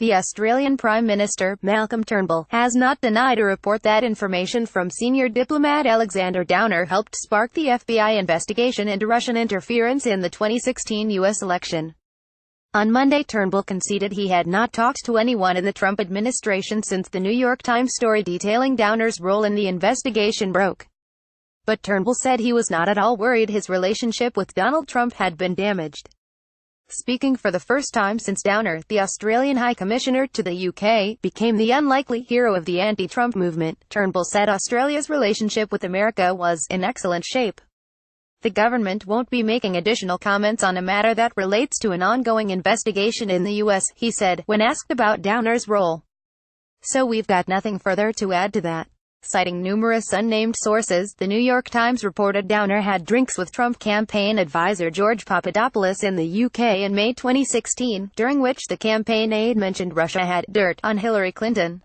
The Australian Prime Minister, Malcolm Turnbull, has not denied a report that information from senior diplomat Alexander Downer helped spark the FBI investigation into Russian interference in the 2016 U.S. election. On Monday, Turnbull conceded he had not talked to anyone in the Trump administration since the New York Times story detailing Downer's role in the investigation broke. But Turnbull said he was not at all worried his relationship with Donald Trump had been damaged. Speaking for the first time since Downer, the Australian High Commissioner to the UK, became the unlikely hero of the anti-Trump movement, Turnbull said Australia's relationship with America was in excellent shape. The government won't be making additional comments on a matter that relates to an ongoing investigation in the US, he said, when asked about Downer's role. So we've got nothing further to add to that. Citing numerous unnamed sources, the New York Times reported Downer had drinks with Trump campaign advisor George Papadopoulos in the UK in May 2016, during which the campaign aide mentioned Russia had dirt on Hillary Clinton.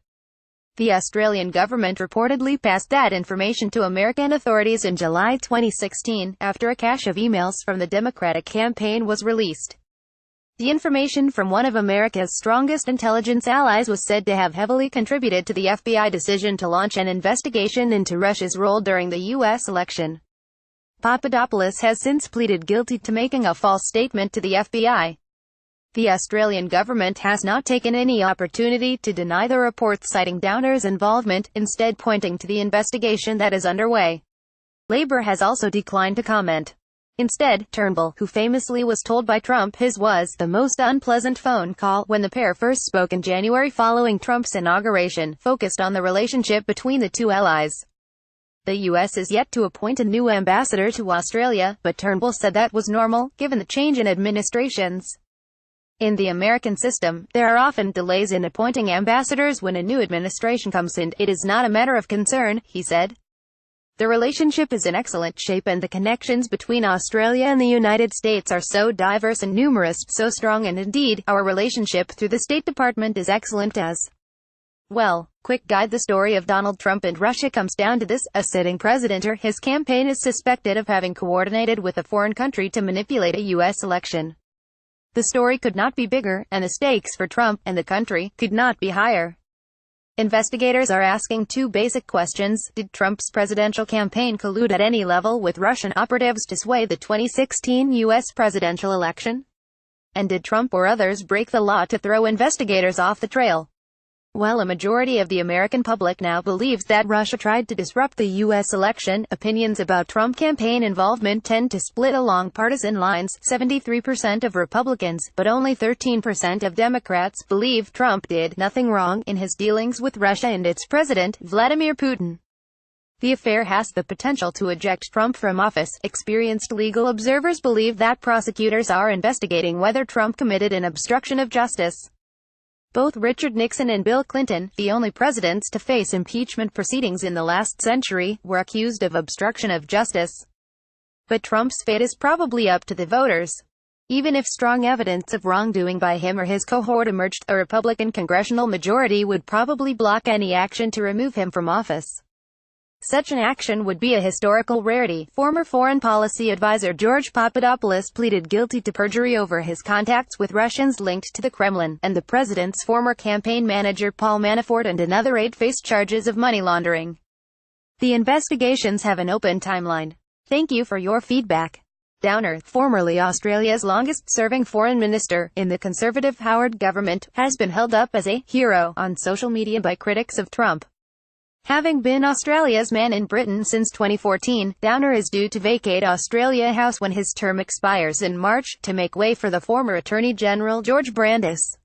The Australian government reportedly passed that information to American authorities in July 2016, after a cache of emails from the Democratic campaign was released. The information from one of America's strongest intelligence allies was said to have heavily contributed to the FBI decision to launch an investigation into Russia's role during the U.S. election. Papadopoulos has since pleaded guilty to making a false statement to the FBI. The Australian government has not taken any opportunity to deny the reports citing Downer's involvement, instead pointing to the investigation that is underway. Labor has also declined to comment. Instead, Turnbull, who famously was told by Trump his was the most unpleasant phone call when the pair first spoke in January following Trump's inauguration, focused on the relationship between the two allies. The U.S. is yet to appoint a new ambassador to Australia, but Turnbull said that was normal, given the change in administrations. In the American system, there are often delays in appointing ambassadors when a new administration comes in. It is not a matter of concern, he said. The relationship is in excellent shape and the connections between Australia and the United States are so diverse and numerous, so strong, and indeed, our relationship through the State Department is excellent as well. Quick guide: the story of Donald Trump and Russia comes down to this: a sitting president or his campaign is suspected of having coordinated with a foreign country to manipulate a U.S. election. The story could not be bigger, and the stakes for Trump and the country could not be higher. Investigators are asking two basic questions. Did Trump's presidential campaign collude at any level with Russian operatives to sway the 2016 U.S. presidential election? And did Trump or others break the law to throw investigators off the trail? While a majority of the American public now believes that Russia tried to disrupt the U.S. election, opinions about Trump campaign involvement tend to split along partisan lines. 73% of Republicans, but only 13% of Democrats, believe Trump did nothing wrong in his dealings with Russia and its president, Vladimir Putin. The affair has the potential to eject Trump from office. Experienced legal observers believe that prosecutors are investigating whether Trump committed an obstruction of justice. Both Richard Nixon and Bill Clinton, the only presidents to face impeachment proceedings in the last century, were accused of obstruction of justice. But Trump's fate is probably up to the voters. Even if strong evidence of wrongdoing by him or his cohort emerged, a Republican congressional majority would probably block any action to remove him from office. Such an action would be a historical rarity. Former foreign policy advisor George Papadopoulos pleaded guilty to perjury over his contacts with Russians linked to the Kremlin, and the president's former campaign manager Paul Manafort and another aide faced charges of money laundering. The investigations have an open timeline. Thank you for your feedback. Downer, formerly Australia's longest-serving foreign minister in the Conservative Howard government, has been held up as a hero on social media by critics of Trump. Having been Australia's man in Britain since 2014, Downer is due to vacate Australia House when his term expires in March, to make way for the former Attorney General George Brandis.